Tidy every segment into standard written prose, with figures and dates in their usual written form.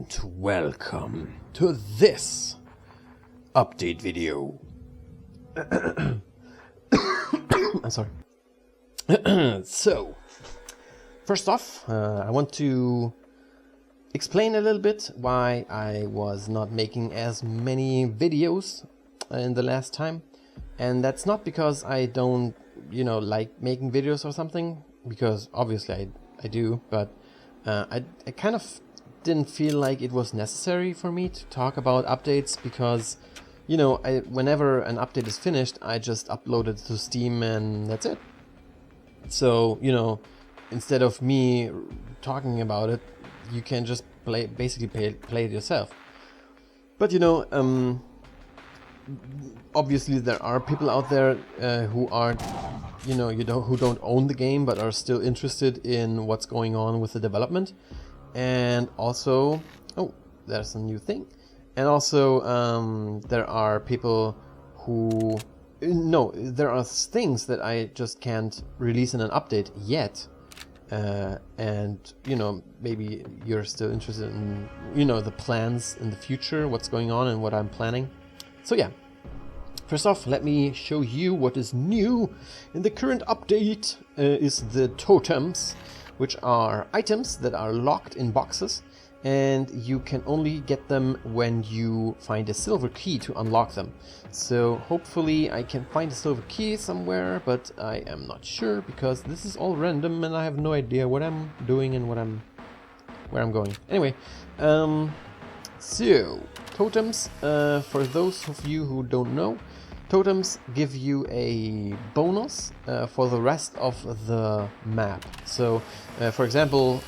and welcome to this update video. I'm sorry. So, first off, I want to explain a little bit why I was not making as many videos in the last time. And that's not because I don't, like making videos or something, because obviously I do, but I kind of didn't feel like it was necessary for me to talk about updates because, whenever an update is finished, I just upload it to Steam and that's it. So, instead of me talking about it, you can just basically play it yourself. But, obviously there are people out there who aren't, who don't own the game but are still interested in what's going on with the development. And also, oh, there's a new thing. And also, there are people who, there are things that I just can't release in an update yet. And, maybe you're still interested in, the plans in the future, what's going on and what I'm planning. So yeah, first off, let me show you what is new in the current update is the Totems, which are items that are locked in boxes, and you can only get them when you find a silver key to unlock them. So hopefully I can find a silver key somewhere, but I am not sure because this is all random and I have no idea what I'm doing and where I'm going. Anyway, so Totems, for those of you who don't know, Totems give you a bonus for the rest of the map. So, for example,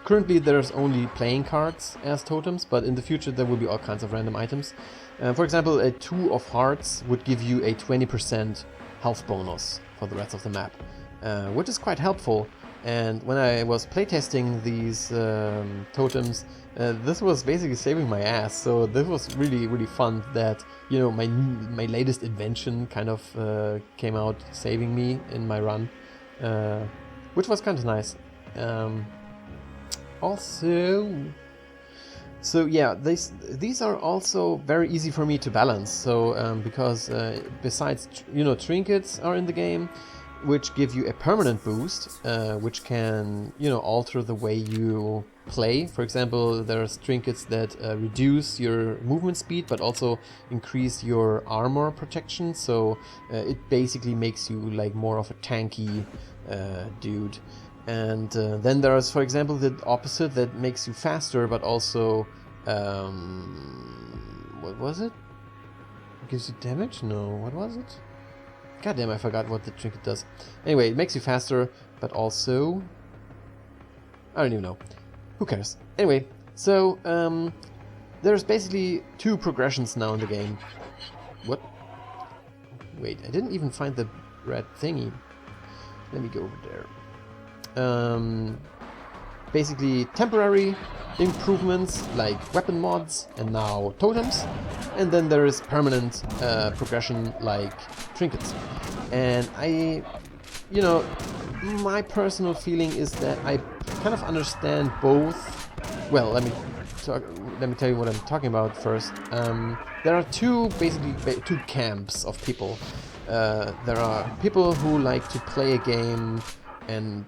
currently there's only playing cards as totems, but in the future there will be all kinds of random items. For example, a 2 of hearts would give you a 20% health bonus for the rest of the map, which is quite helpful. And when I was playtesting these totems, this was basically saving my ass. So this was really, really fun that, my latest invention kind of came out saving me in my run, which was kind of nice. So yeah, these are also very easy for me to balance. So because besides, trinkets are in the game, which give you a permanent boost, which can, alter the way you play. For example, there's trinkets that reduce your movement speed, but also increase your armor protection. So it basically makes you like more of a tanky dude. And then there's, for example, the opposite that makes you faster, but also, what was it? Gives you damage? No, what was it? God damn, I forgot what the trinket does. Anyway, it makes you faster, but also... I don't even know. Who cares? Anyway, so there's basically 2 progressions now in the game. What? Wait, I didn't even find the red thingy. Let me go over there. Basically temporary improvements like weapon mods and now totems, and then there is permanent progression like trinkets. And my personal feeling is that I kind of understand both. Well, let me tell you what I'm talking about first. There are two camps of people. There are people who like to play a game and,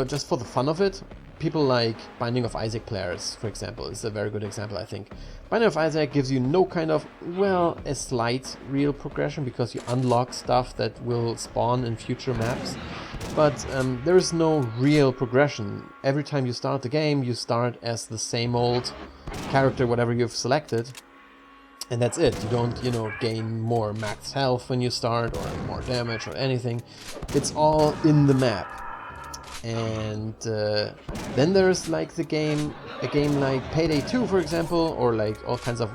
just for the fun of it. People like Binding of Isaac players, for example, is a very good example, I think. Binding of Isaac gives you no kind of, a slight real progression because you unlock stuff that will spawn in future maps. But there is no real progression. Every time you start the game, you start as the same old character, whatever you've selected. And that's it. You don't, gain more max health when you start or more damage or anything. It's all in the map. And then there's like a game like Payday 2, for example, or like all kinds of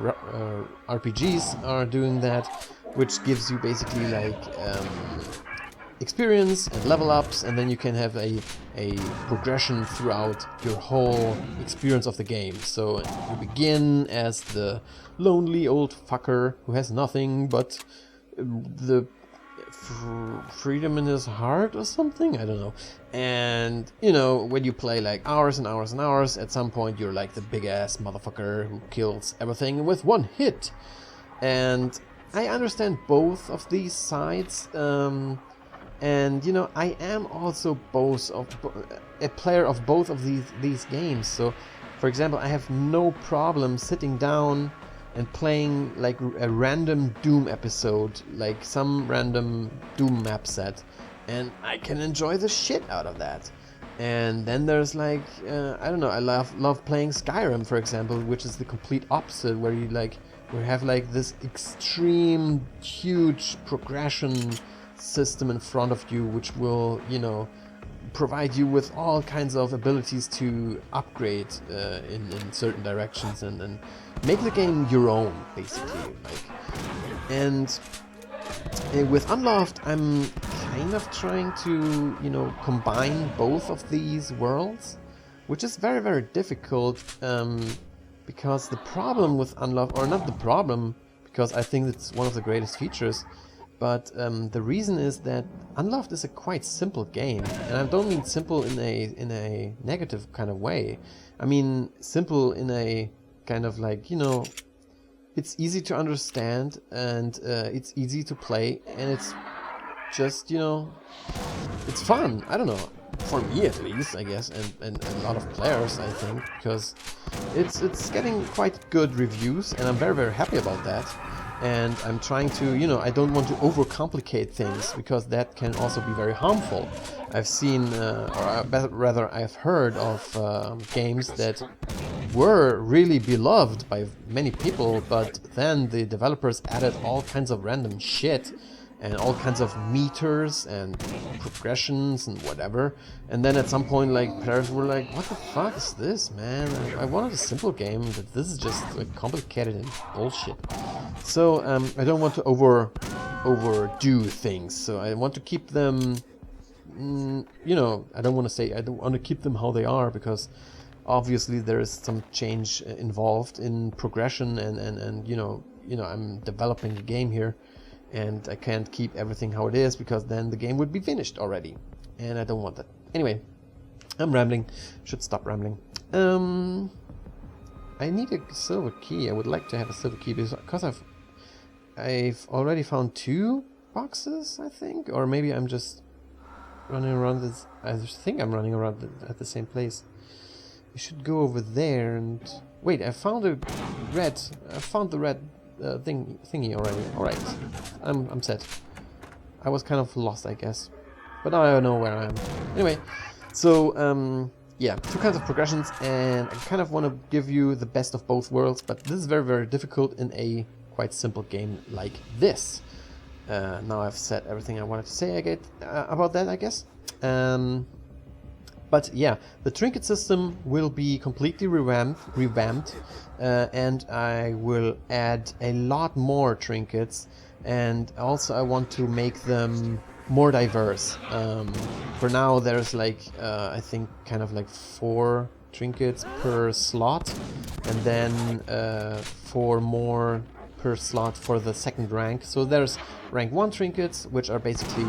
RPGs are doing that, which gives you basically like experience and level ups, and then you can have a progression throughout your whole experience of the game. So you begin as the lonely old fucker who has nothing but the freedom in his heart or something, I don't know. And you know, when you play like hours and hours and hours, at some point you're like the big ass motherfucker who kills everything with one hit. And I understand both of these sides, and you know, I am also a player of both of these games. So for example, I have no problem sitting down and playing like a random Doom episode, like some random Doom map set, and I can enjoy the shit out of that. And then there's like, I don't know, I love playing Skyrim, for example, which is the complete opposite, where you have like this extreme, huge progression system in front of you, which will, you know, provide you with all kinds of abilities to upgrade in certain directions and make the game your own, basically. And with Unloved, I'm kind of trying to, you know, combine both of these worlds, which is very, very difficult, because the problem with Unloved, or not the problem, because I think it's one of the greatest features, but the reason is that Unloved is a quite simple game, and I don't mean simple in a negative kind of way. I mean simple in a kind of like, you know, it's easy to understand, and it's easy to play, and it's just, you know, it's fun. I don't know, for me at least, I guess, and a lot of players, I think, because it's getting quite good reviews, and I'm very, very happy about that. And I'm trying to, you know, I don't want to overcomplicate things, because that can also be very harmful. I've seen, or rather I've heard of games that were really beloved by many people, but then the developers added all kinds of random shit and all kinds of meters and progressions and whatever, and then at some point, like, players were like, what the fuck is this, man? I wanted a simple game, but this is just like complicated and bullshit. So I don't want to overdo things, so I want to keep them, you know, I don't want to keep them how they are, because obviously there is some change involved in progression, and you know I'm developing the game here, and I can't keep everything how it is, because then the game would be finished already, and I don't want that. Anyway, I'm rambling. Should stop rambling. I need a silver key. I would like to have a silver key, because I've already found 2 boxes, I think, or maybe I'm just running around this. I think I'm running around at the same place. We should go over there and wait. I found the red thingy already. All right, I'm set. I was kind of lost, I guess, but now I know where I am. Anyway, so yeah, 2 kinds of progressions, and I kind of want to give you the best of both worlds, but this is very, very difficult in a quite simple game like this. Now I've said everything I wanted to say about that, I guess. But yeah, the trinket system will be completely revamped, and I will add a lot more trinkets, and also I want to make them more diverse. For now there's like, I think kind of like 4 trinkets per slot, and then 4 more per slot for the second rank. So there's rank 1 trinkets, which are basically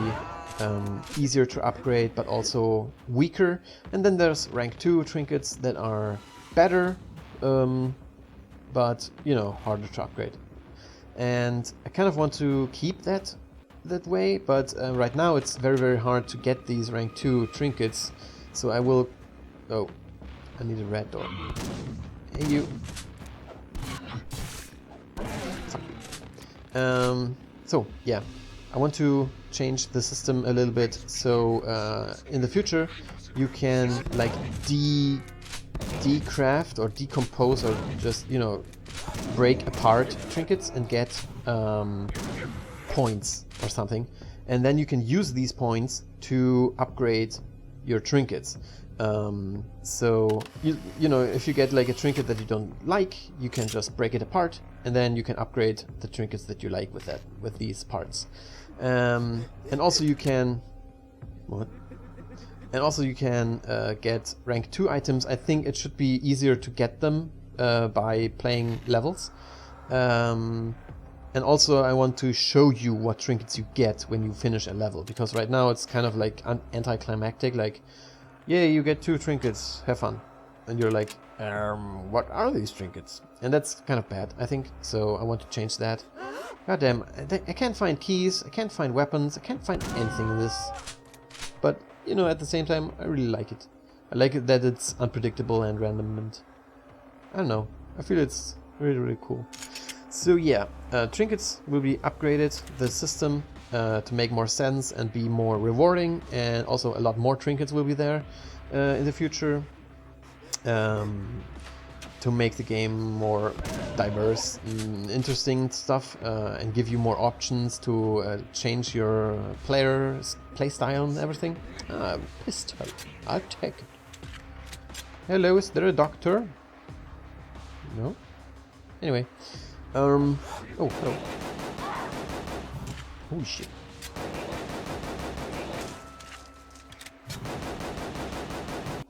easier to upgrade but also weaker, and then there's rank 2 trinkets that are better, but you know, harder to upgrade. And I kind of want to keep that way, but right now it's very, very hard to get these rank 2 trinkets, so I will... Oh, I need a red door. Hey, you. Fuck you. So yeah, I want to change the system a little bit, so in the future you can like decraft or decompose, or just, you know, break apart trinkets and get points or something, and then you can use these points to upgrade your trinkets. So you know, if you get like a trinket that you don't like, you can just break it apart, and then you can upgrade the trinkets that you like with these parts. And also you can get rank 2 items. I think it should be easier to get them by playing levels. And also I want to show you what trinkets you get when you finish a level, because right now it's kind of like anticlimactic, like, yeah, you get 2 trinkets, have fun. And you're like, what are these trinkets? And that's kind of bad, I think, so I want to change that. God damn, I can't find keys, I can't find weapons, I can't find anything in this. But, you know, at the same time, I really like it. I like it that it's unpredictable and random, and I don't know, I feel it's really, really cool. So yeah, trinkets will be upgraded, the system, to make more sense and be more rewarding, and also a lot more trinkets will be there in the future. To make the game more diverse and interesting stuff, and give you more options to change your play style and everything. Pistol, I'll take it. Hello, is there a doctor? No? Anyway. Oh, hello. Oh shit.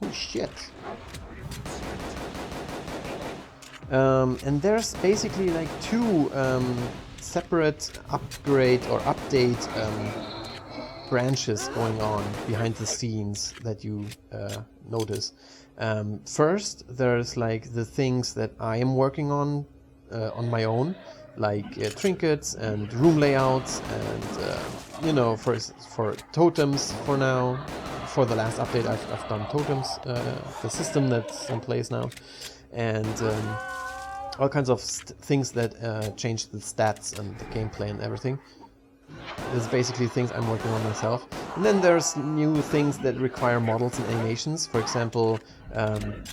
Oh shit. And there's basically like 2 separate upgrade or update branches going on behind the scenes that you notice. First, there's like the things that I am working on my own, like trinkets and room layouts, and you know, for totems for now. For the last update, I've done totems, the system that's in place now, and all kinds of things that change the stats and the gameplay and everything. This is basically things I'm working on myself. And then there's new things that require models and animations, for example,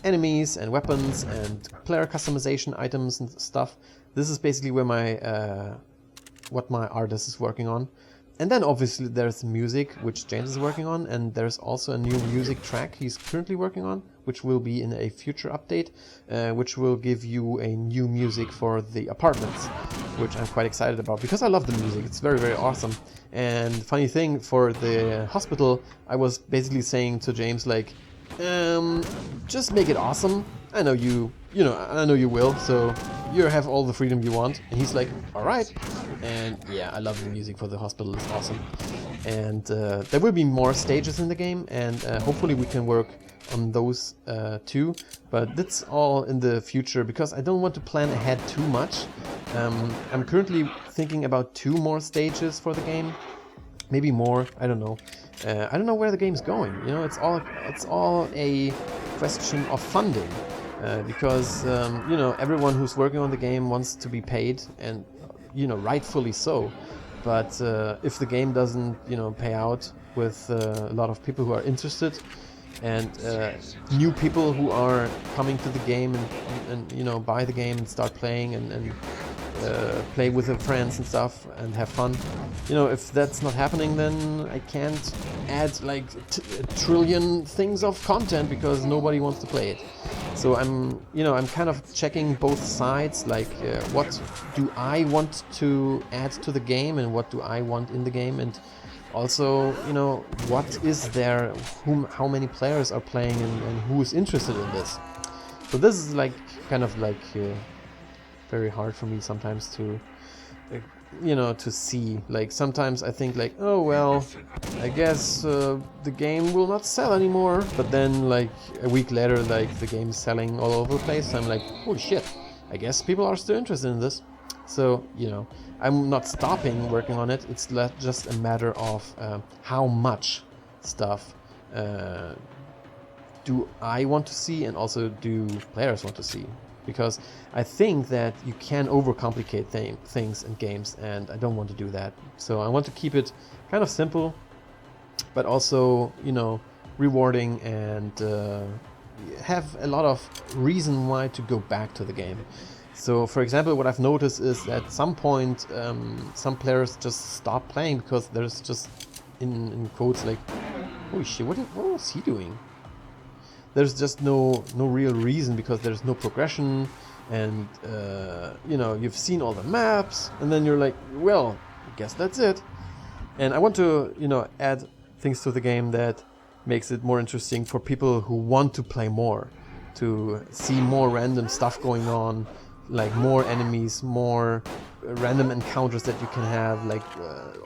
enemies and weapons and player customization items and stuff. This is basically where what my artist is working on. And then obviously there's music, which James is working on, and there's also a new music track he's currently working on, which will be in a future update, which will give you a new music for the apartments, which I'm quite excited about, because I love the music, it's very, very awesome. And funny thing, for the hospital, I was basically saying to James, like, just make it awesome. I know I know you will, so you have all the freedom you want. And he's like, alright. And yeah, I love the music for the hospital, it's awesome. And there will be more stages in the game, and hopefully we can work on those too. But that's all in the future, because I don't want to plan ahead too much. I'm currently thinking about 2 more stages for the game. Maybe more, I don't know. I don't know where the game's going, you know, it's all a question of funding. Because, you know, everyone who's working on the game wants to be paid, and, you know, rightfully so. But if the game doesn't, you know, pay out with a lot of people who are interested, and new people who are coming to the game and you know, buy the game and start playing and play with their friends and stuff and have fun. You know, if that's not happening, then I can't add like a trillion things of content, because nobody wants to play it. So I'm kind of checking both sides, like what do I want to add to the game and what do I want in the game, and also, you know, what is there, how many players are playing, and who is interested in this. So this is like kind of like very hard for me sometimes to you know, to see. Like sometimes I think like, oh well, I guess the game will not sell anymore, but then like a week later, like the game's selling all over the place. I'm like, holy shit, I guess people are still interested in this. So, you know, I'm not stopping working on it. It's just a matter of how much stuff do I want to see, and also do players want to see. Because I think that you can overcomplicate things in games, and I don't want to do that. So I want to keep it kind of simple, but also, you know, rewarding, and have a lot of reason why to go back to the game. So, for example, what I've noticed is that at some point, some players just stop playing because there's just, in quotes, like, holy shit, what was he doing? There's just no real reason, because there's no progression, and you know, you've seen all the maps, and then you're like, well, I guess that's it. And I want to, you know, add things to the game that makes it more interesting for people who want to play more, to see more random stuff going on, like more enemies, more random encounters that you can have, like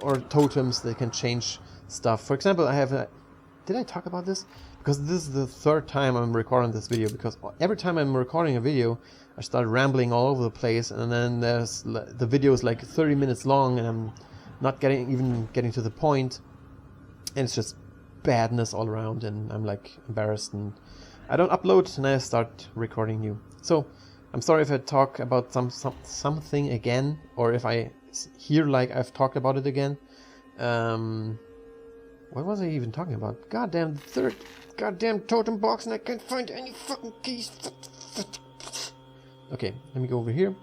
or totems that can change stuff. For example, I have a... Did I talk about this? Because this is the third time I'm recording this video, because every time I'm recording a video I start rambling all over the place, and then there's the video is like 30 minutes long and I'm not even getting to the point, and it's just badness all around, and I'm like embarrassed, and I don't upload, and I start recording new. So I'm sorry if I talk about something again, or if I hear like I've talked about it again. What was I even talking about? Goddamn, the third goddamn totem box, and I can't find any fucking keys. Okay, let me go over here.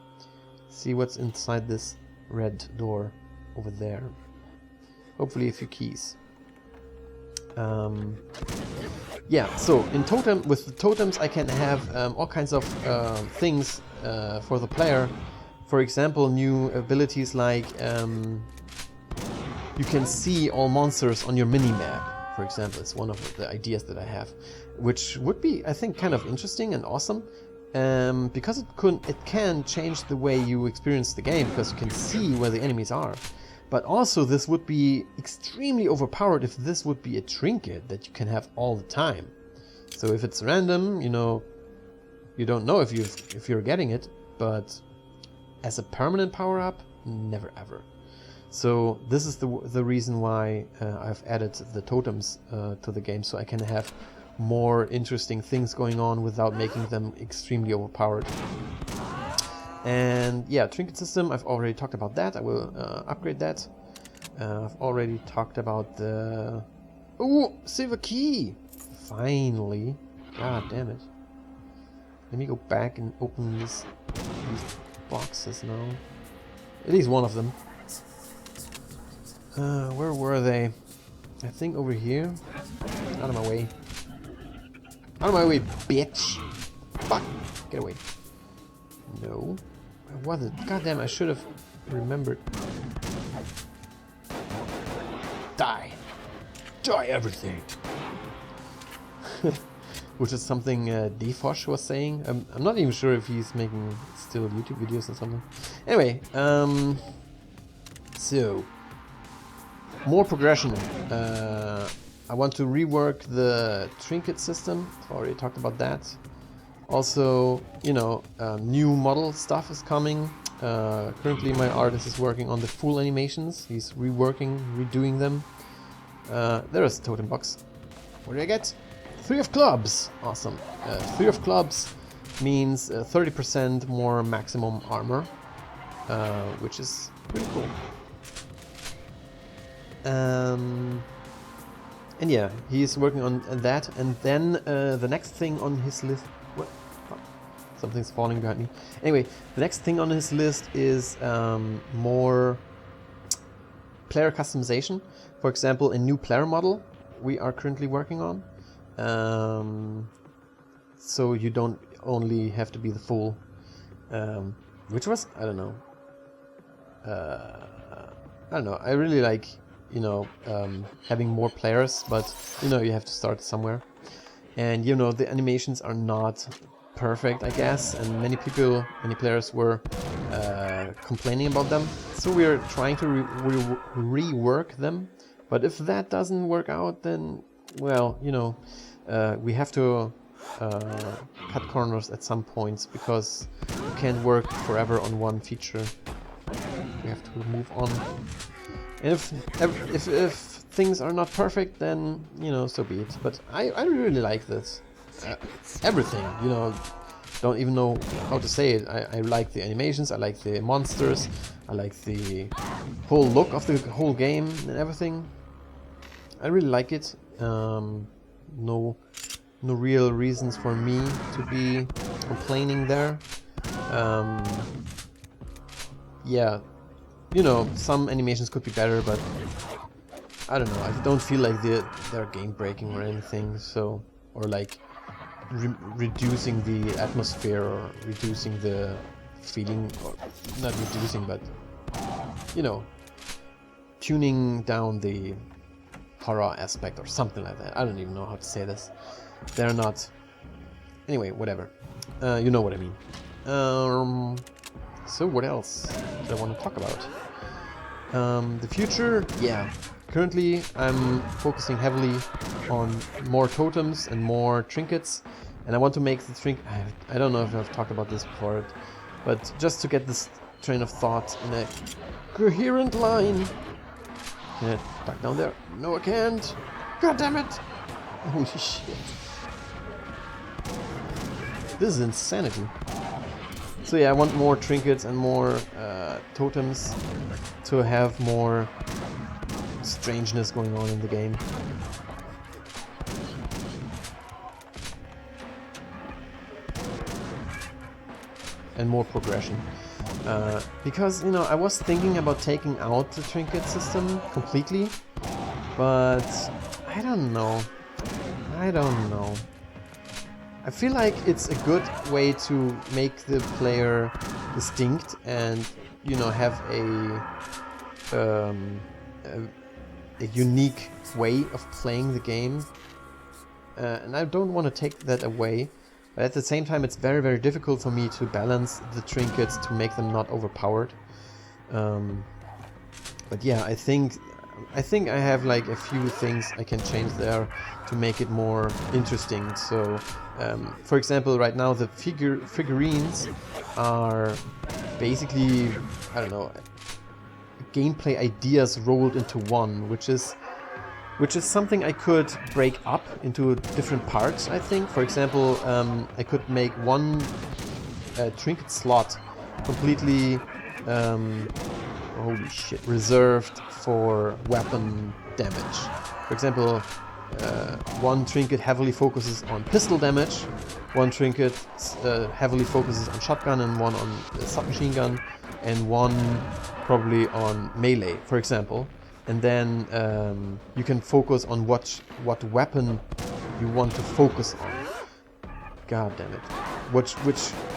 See what's inside this red door over there. Hopefully a few keys. Yeah, so with the totems I can have all kinds of things for the player. For example, new abilities like you can see all monsters on your mini-map, for example. It's one of the ideas that I have, which would be, I think, kind of interesting and awesome, because it can change the way you experience the game, because you can see where the enemies are. But also this would be extremely overpowered if this would be a trinket that you can have all the time. So if it's random, you know, you don't know if you're getting it, but as a permanent power-up, never ever. So this is the reason why I've added the totems to the game, so I can have more interesting things going on without making them extremely overpowered. And yeah, trinket system, I've already talked about that. I will upgrade that. I've already talked about the... Ooh, silver key! Finally. God damn it. Let me go back and open these boxes now. At least one of them. Where were they? I think over here. Out of my way. Out of my way, bitch! Fuck! Get away. No. Where was it? God damn, I should have remembered. Die! Die everything! Which is something Defosh was saying. I'm not even sure if he's making still YouTube videos or something. Anyway, so more progression. I want to rework the trinket system. I've already talked about that. Also, you know, new model stuff is coming. Currently my artist is working on the full animations. He's redoing them. There is a totem box. What did I get? 3 of clubs! Awesome. 3 of clubs means 30% more maximum armor, which is pretty cool. And yeah, he's working on that. And then the next thing on his list... What? Oh, something's falling behind me. Anyway, the next thing on his list is more player customization. For example, a new player model we are currently working on. So you don't only have to be the full, which was, I don't know, I really like, you know, having more players, but you know, you have to start somewhere, and you know, the animations are not perfect, I guess, and many players were complaining about them, so we're trying to rework them. But if that doesn't work out, then, well, you know, we have to cut corners at some points, because you can't work forever on one feature. We have to move on. And if things are not perfect, then, you know, so be it. But I really like this. Everything, you know, don't even know how to say it. I like the animations, I like the monsters, I like the whole look of the whole game and everything. I really like it. No real reasons for me to be complaining there. Yeah, you know, some animations could be better, but I don't know. I don't feel like they're game breaking or anything. So, or like reducing the atmosphere or reducing the feeling, or not reducing, but you know, tuning down the horror aspect or something like that. I don't even know how to say this. They're not... Anyway, whatever. You know what I mean. So what else do I want to talk about? The future, yeah. Currently, I'm focusing heavily on more totems and more trinkets, and I want to make the I don't know if I've talked about this before, but just to get this train of thought in a coherent line. Can I duck down there? No, I can't. God damn it! Holy shit! This is insanity. So yeah, I want more trinkets and more totems to have more strangeness going on in the game. And more progression. Because, you know, I was thinking about taking out the trinket system completely, but I don't know. I feel like it's a good way to make the player distinct and, you know, have a unique way of playing the game. And I don't want to take that away. But at the same time, it's very, very difficult for me to balance the trinkets to make them not overpowered. But yeah, I think I have like a few things I can change there to make it more interesting. So, for example, right now the figurines are basically, I don't know, gameplay ideas rolled into one, which is something I could break up into different parts, I think. For example, I could make one trinket slot completely, holy shit, reserved for weapon damage. For example, one trinket heavily focuses on pistol damage, one trinket heavily focuses on shotgun, and one on submachine gun, and one probably on melee, for example. And then you can focus on what weapon you want to focus on. God damn it. Which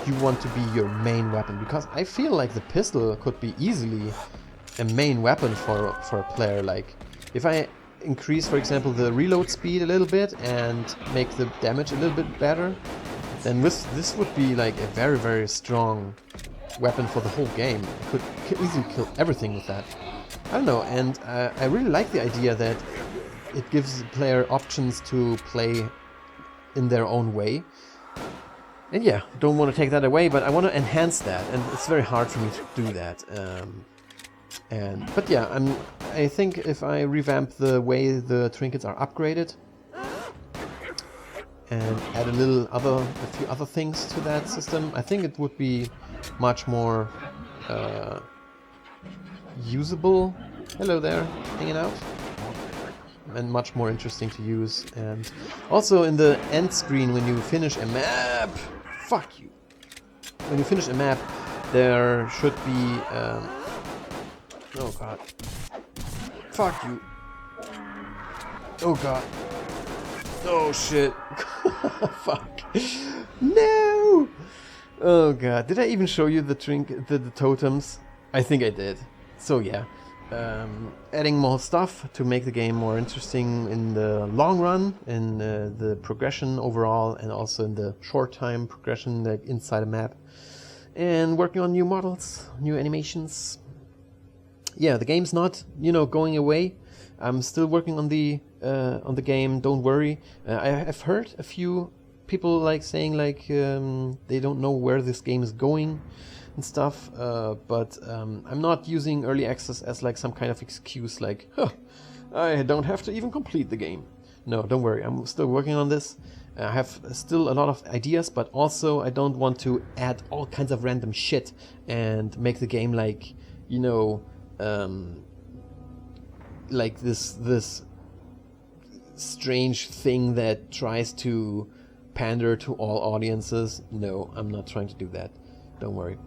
you want to be your main weapon. Because I feel like the pistol could be easily a main weapon for a player. Like, if I increase, for example, the reload speed a little bit and make the damage a little bit better, then this would be like a very, very strong weapon for the whole game. You could easily kill everything with that. I don't know, and I really like the idea that it gives the player options to play in their own way. And yeah, don't want to take that away, but I want to enhance that, and it's very hard for me to do that. But yeah, I think if I revamp the way the trinkets are upgraded and add a few other things to that system, I think it would be much more usable. Hello there, hanging out. And much more interesting to use. And also in the end screen, when you finish a map, fuck you. When you finish a map, there should be oh god. Fuck you. Oh god. Oh shit. Fuck. No. Oh god. Did I even show you the totems? I think I did. So yeah. Adding more stuff to make the game more interesting in the long run, in the progression overall, and also in the short time progression, like inside a map, and working on new models, new animations. Yeah, the game's not, you know, going away. I'm still working on the game. Don't worry. I've heard a few people like saying like they don't know where this game is going and stuff, but I'm not using early access as like some kind of excuse like, huh, I don't have to even complete the game. No, don't worry, I'm still working on this. I have still a lot of ideas, but also I don't want to add all kinds of random shit and make the game like, you know, like this strange thing that tries to pander to all audiences. No, I'm not trying to do that. Don't worry.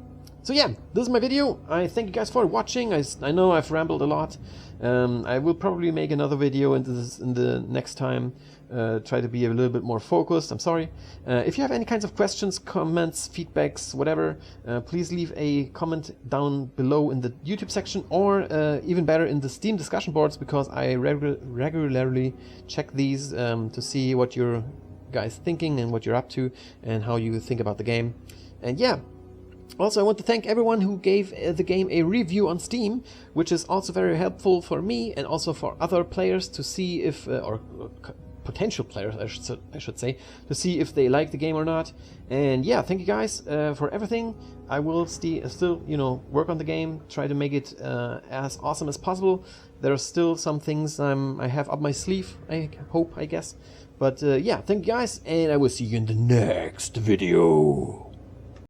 So yeah, this is my video. I thank you guys for watching. I know I've rambled a lot. I will probably make another video into this in the next time. Try to be a little bit more focused. I'm sorry. If you have any kinds of questions, comments, feedbacks, whatever, please leave a comment down below in the YouTube section, or even better in the Steam discussion boards, because I regularly check these to see what you're guys thinking and what you're up to and how you think about the game. And yeah. Also, I want to thank everyone who gave the game a review on Steam, which is also very helpful for me and also for other players to see if, or potential players I should say, to see if they like the game or not. And yeah, thank you guys for everything. I will still, you know, work on the game, try to make it as awesome as possible. There are still some things I have up my sleeve, I hope, I guess. But yeah, thank you guys, and I will see you in the next video.